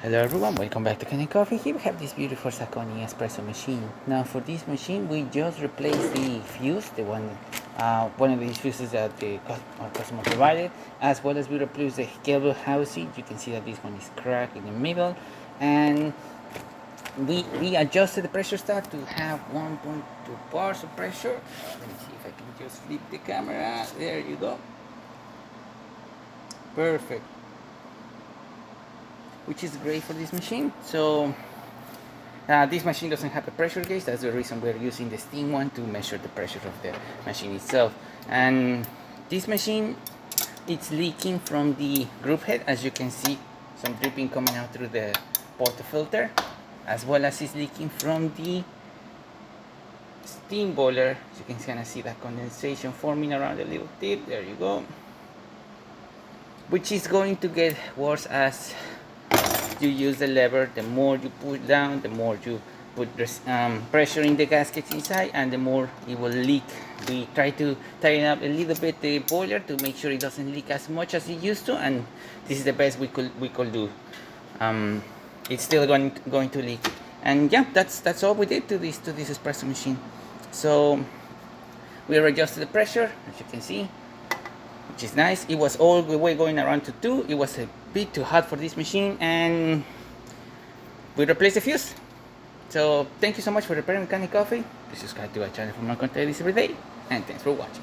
Hello everyone, welcome back to Kanen Coffee. Here we have this beautiful Zacconi espresso machine. Now for this machine we just replaced the fuse, one of these fuses that our customer provided, as well as we replaced the cable housing. You can see that this one is cracked in the middle, and we adjusted the pressure start to have 1.2 bars of pressure. Let me see if I can just flip the camera. There you go. Perfect. Which is great for this machine. So this machine doesn't have a pressure gauge. That's the reason we're using the steam one to measure the pressure of the machine itself. And this machine, it's leaking from the group head. As you can see, some dripping coming out through the portafilter, as well as it's leaking from the steam boiler. As you can kind of see that condensation forming around the little tip. There you go. Which is going to get worse as you use the lever. The more you push down, the more you put pressure in the gaskets inside, and the more it will leak. We try to tighten up a little bit the boiler to make sure it doesn't leak as much as it used to, and this is the best we could do. It's still going to leak, and yeah, that's all we did to this espresso machine. So we adjusted the pressure, as you can see, which is nice. It was all the way going around to 2. It was a bit too hot for this machine, and we replaced the fuse. So thank you so much for repairing Kanen Coffee. Please subscribe to our channel for more content every day, and thanks for watching.